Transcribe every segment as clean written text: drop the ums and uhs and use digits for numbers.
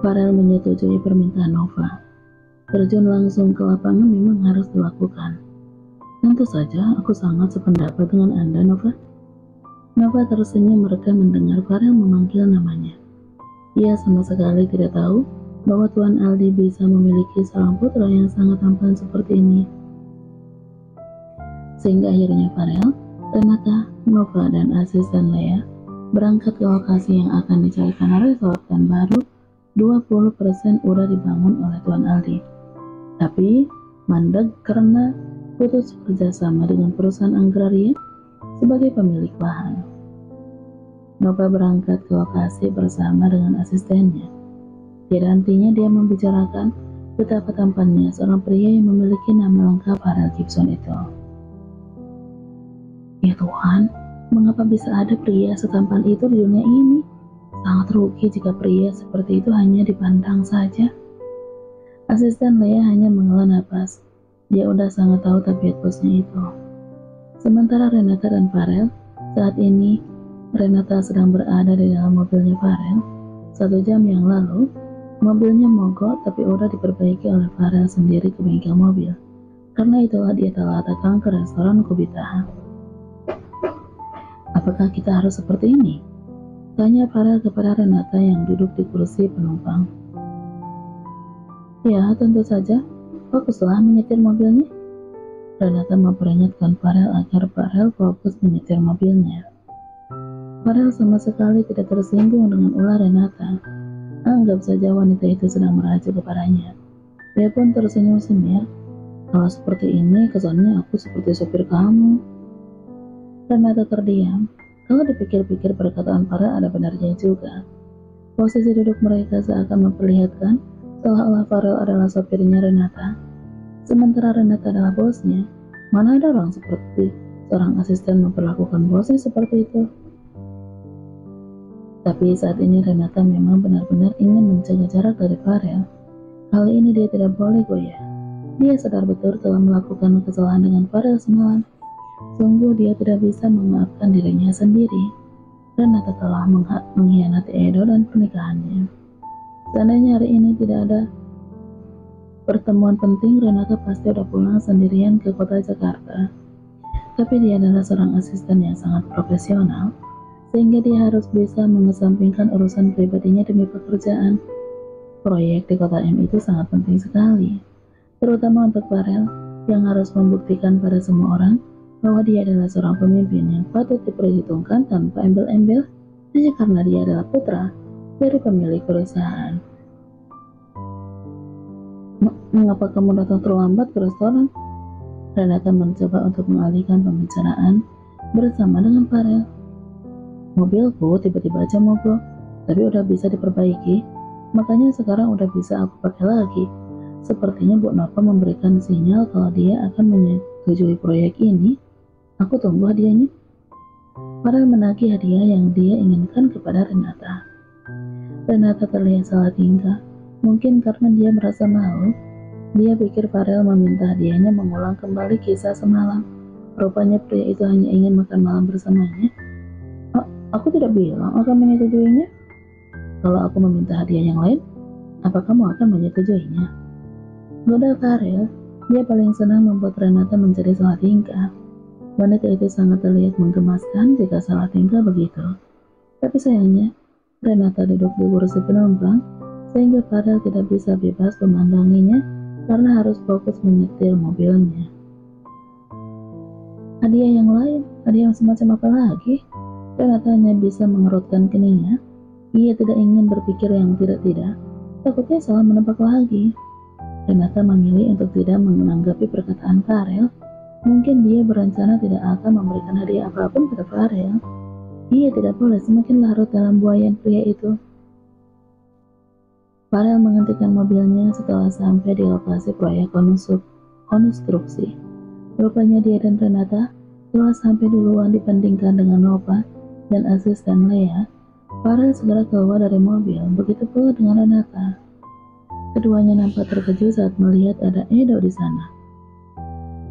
Farel menyetujui permintaan Nova. Terjun langsung ke lapangan memang harus dilakukan. Tentu saja, aku sangat sependapat dengan Anda, Nova. Nova tersenyum mereka mendengar Farel memanggil namanya. Ia sama sekali tidak tahu bahwa Tuan Aldi bisa memiliki seorang putra yang sangat tampan seperti ini. Sehingga akhirnya Farel, Renata, Nova, dan asisten Lea berangkat ke lokasi yang akan dijadikan resort dan baru 20% udah dibangun oleh Tuan Aldi. Tapi mandek karena putus kerjasama dengan perusahaan agraria sebagai pemilik lahan. Nova berangkat ke lokasi bersama dengan asistennya. Tidak hentinya dia membicarakan betapa tampannya seorang pria yang memiliki nama lengkap Farel Gibson itu. Ya Tuhan, mengapa bisa ada pria setampan itu di dunia ini? Sangat rugi jika pria seperti itu hanya dipandang saja. Asisten Lea hanya menghela napas. Dia udah sangat tahu tabiat bosnya itu. Sementara Renata dan Farel, saat ini Renata sedang berada di dalam mobilnya Farel. 1 jam yang lalu, mobilnya mogok tapi udah diperbaiki oleh Farel sendiri ke bengkel mobil. Karena itulah dia telah datang ke restoran Kubita. Apakah kita harus seperti ini? Tanya Farel kepada Renata yang duduk di kursi penumpang. Ya, tentu saja. Fokuslah menyetir mobilnya. Renata memperingatkan Farel agar Farel fokus menyetir mobilnya. Farel sama sekali tidak tersinggung dengan ulah Renata. Anggap saja wanita itu sedang merajuk kepadanya. Dia pun tersenyum semir. Kalau seperti ini, kesannya aku seperti sopir kamu. Renata terdiam. Kalau dipikir-pikir perkataan Farel ada benarnya juga. Posisi duduk mereka seakan memperlihatkan seolah-olah Farel adalah sopirnya Renata. Sementara Renata adalah bosnya. Mana ada orang seperti seorang asisten memperlakukan bosnya seperti itu? Tapi saat ini Renata memang benar-benar ingin menjaga jarak dari Farel. Kali ini dia tidak boleh goyah. Dia sadar betul telah melakukan kesalahan dengan Farel semalam. Sungguh dia tidak bisa memaafkan dirinya sendiri. Renata telah mengkhianati Edo dan pernikahannya. Seandainya hari ini tidak ada pertemuan penting, Renata pasti udah pulang sendirian ke kota Jakarta. Tapi dia adalah seorang asisten yang sangat profesional, sehingga dia harus bisa mengesampingkan urusan pribadinya demi pekerjaan. Proyek di kota M itu sangat penting sekali, terutama untuk Farel yang harus membuktikan pada semua orang bahwa dia adalah seorang pemimpin yang patut diperhitungkan tanpa embel-embel hanya karena dia adalah putra dari pemilik perusahaan. Mengapa kamu datang terlambat ke restoran? Renata mencoba untuk mengalihkan pembicaraan bersama dengan Farel. Mobilku tiba-tiba aja mogok, tapi udah bisa diperbaiki, makanya sekarang udah bisa aku pakai lagi. Sepertinya Bu Nova memberikan sinyal kalau dia akan menyetujui proyek ini. Aku tunggu hadiahnya. Farel menagih hadiah yang dia inginkan kepada Renata. Renata terlihat salah tingkah, mungkin karena dia merasa malu. Dia pikir Farel meminta hadiahnya mengulang kembali kisah semalam. Rupanya pria itu hanya ingin makan malam bersamanya. Aku tidak bilang akan menyetujuinya. Kalau aku meminta hadiah yang lain, apa kamu akan menyetujuinya? Goda Farel, dia paling senang membuat Renata menjadi salah tingkah. Wanita itu sangat terlihat menggemaskan jika salah tingkah begitu. Tapi sayangnya, Renata duduk di kursi penumpang, sehingga Farel tidak bisa bebas memandanginya karena harus fokus menyetir mobilnya. Hadiah yang lain, hadiah semacam apa lagi? Renata hanya bisa mengerutkan keningnya. Ia tidak ingin berpikir yang tidak-tidak, takutnya salah menebak lagi. Renata memilih untuk tidak menanggapi perkataan Farel. Mungkin dia berencana tidak akan memberikan hadiah apapun pada Farel. Ia tidak boleh semakin larut dalam buayan pria itu. Farel menghentikan mobilnya setelah sampai di lokasi proyek konstruksi. Rupanya dia dan Renata telah sampai duluan dibandingkan dengan Nova dan asisten Lea. Farel segera keluar dari mobil, begitu pula dengan Renata. Keduanya nampak terkejut saat melihat ada Edo di sana.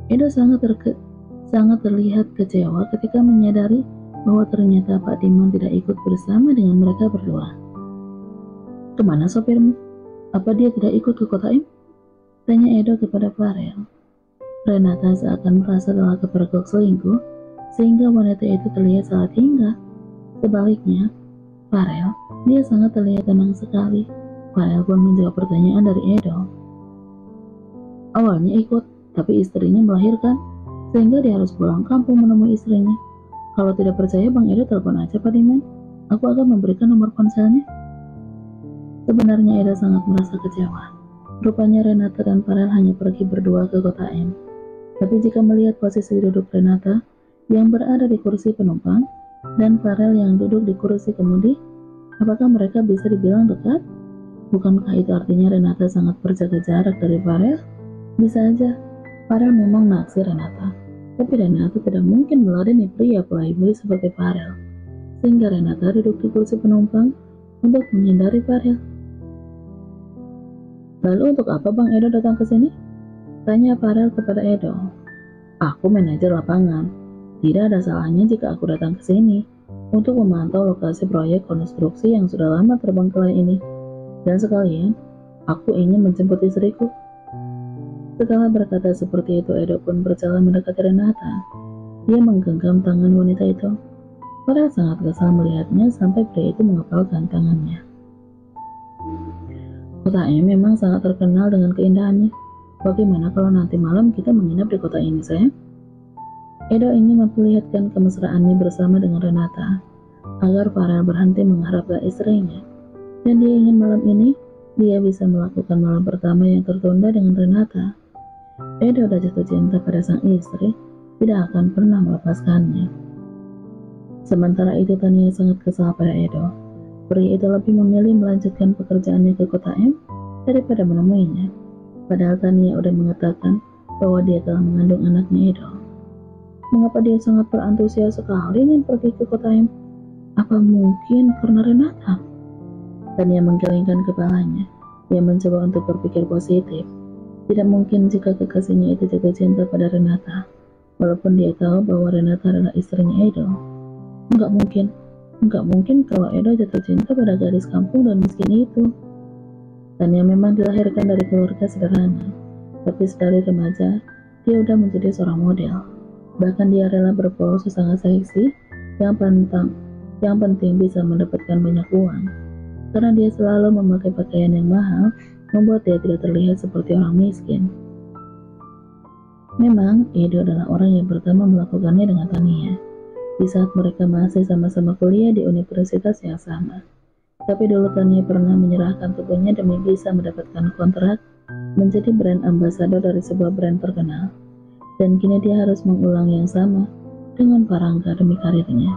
Edo sangat terlihat kecewa ketika menyadari bahwa ternyata Pak Dimon tidak ikut bersama dengan mereka berdua. Kemana sopirmu? Apa dia tidak ikut ke kota M? Tanya Edo kepada Farel. Renata seakan merasa telah kepergok selingkuh, sehingga wanita itu terlihat salah tingkah. Sebaliknya, Farel, dia sangat terlihat tenang sekali. Farel pun menjawab pertanyaan dari Edo. Awalnya ikut, tapi istrinya melahirkan, sehingga dia harus pulang kampung menemui istrinya. Kalau tidak percaya, Bang Edo telepon aja Pak Diman. Aku akan memberikan nomor ponselnya. Sebenarnya Edo sangat merasa kecewa. Rupanya Renata dan Farel hanya pergi berdua ke kota M. Tapi jika melihat posisi duduk Renata yang berada di kursi penumpang dan Farel yang duduk di kursi kemudi, apakah mereka bisa dibilang dekat? Bukankah itu artinya Renata sangat berjaga jarak dari Farel? Bisa aja, Farel memang naksir Renata, tapi Renata tidak mungkin meladeni pria playboy seperti Farel, sehingga Renata duduk di kursi penumpang untuk menghindari Farel. Lalu untuk apa Bang Edo datang ke sini? Tanya Farel kepada Edo. Aku manajer lapangan. Tidak ada salahnya jika aku datang ke sini untuk memantau lokasi proyek konstruksi yang sudah lama terbengkalai ini. Dan sekalian, aku ingin menjemput istriku. Setelah berkata seperti itu, Edo pun berjalan mendekati Renata. Dia menggenggam tangan wanita itu. Farel sangat kesal melihatnya sampai pria itu mengepalkan tangannya. Kota M memang sangat terkenal dengan keindahannya. Bagaimana kalau nanti malam kita menginap di kota ini, sayang? Edo ingin memperlihatkan kemesraannya bersama dengan Renata, agar Farel berhenti mengharapkan istrinya. Dan dia ingin malam ini, dia bisa melakukan malam pertama yang tertunda dengan Renata. Edo sudah jatuh cinta pada sang istri, tidak akan pernah melepaskannya. Sementara itu Tania sangat kesal pada Edo. Pria itu lebih memilih melanjutkan pekerjaannya ke kota M daripada menemuinya. Padahal Tania sudah mengatakan bahwa dia telah mengandung anaknya Edo. Mengapa dia sangat berantusias sekali ingin pergi ke kota M? Apa mungkin karena Renata? Tania menggelengkan kepalanya. Dia mencoba untuk berpikir positif. Tidak mungkin jika kekasihnya itu jatuh cinta pada Renata, walaupun dia tahu bahwa Renata adalah istrinya Edo. Enggak mungkin kalau Edo jatuh cinta pada gadis kampung dan miskin itu. Tania memang dilahirkan dari keluarga sederhana, tapi sedari remaja, dia udah menjadi seorang model. Bahkan dia rela berpose sangat seksi, yang penting bisa mendapatkan banyak uang. Karena dia selalu memakai pakaian yang mahal, membuat dia tidak terlihat seperti orang miskin. Memang, Edo adalah orang yang pertama melakukannya dengan Tania, di saat mereka masih sama-sama kuliah di universitas yang sama. Tapi dulu Tania pernah menyerahkan tubuhnya demi bisa mendapatkan kontrak menjadi brand ambassador dari sebuah brand terkenal. Dan kini dia harus mengulang yang sama dengan Parangga demi karirnya.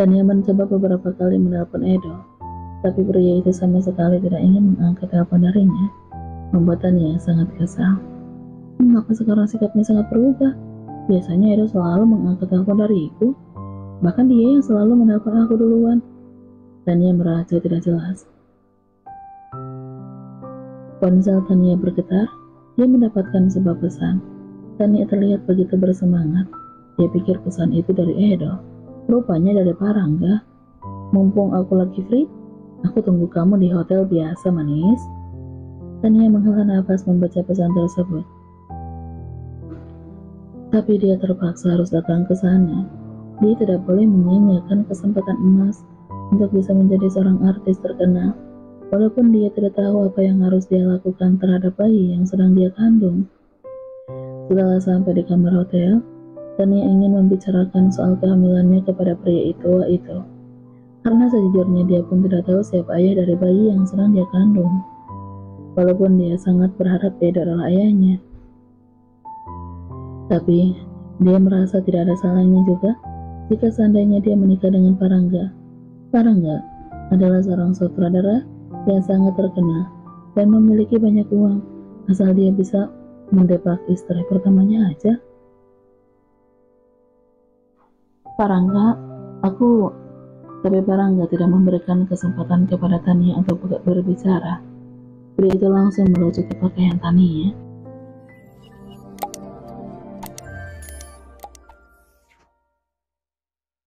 Tania mencoba beberapa kali menelpon Edo, tapi pria itu sama sekali tidak ingin mengangkat telepon darinya, membuat Tania sangat kesal. Mengapa sekarang sikapnya sangat berubah? Biasanya Edo selalu mengangkat telepon dariku, bahkan dia yang selalu menelpon aku duluan. Tania merasa tidak jelas. Ponsel Tania bergetar, dia mendapatkan sebuah pesan. Tania terlihat begitu bersemangat. Dia pikir pesan itu dari Edo, rupanya dari Parangga. Mumpung aku lagi free, aku tunggu kamu di hotel biasa manis. Tania menghela nafas membaca pesan tersebut. Tapi dia terpaksa harus datang ke sana. Dia tidak boleh menyia-nyiakan kesempatan emas untuk bisa menjadi seorang artis terkenal, walaupun dia tidak tahu apa yang harus dia lakukan terhadap bayi yang sedang dia kandung. Setelah sampai di kamar hotel, Tania ingin membicarakan soal kehamilannya kepada pria itu, karena sejujurnya dia pun tidak tahu siapa ayah dari bayi yang sedang dia kandung, walaupun dia sangat berharap Edo adalah ayahnya. Tapi, dia merasa tidak ada salahnya juga jika seandainya dia menikah dengan Parangga. Parangga adalah seorang sutradara yang sangat terkenal dan memiliki banyak uang, asal dia bisa mendepak istri pertamanya aja. Tapi Parangga tidak memberikan kesempatan kepada Tania untuk berbicara. Pria itu langsung melucuti pakaian Tania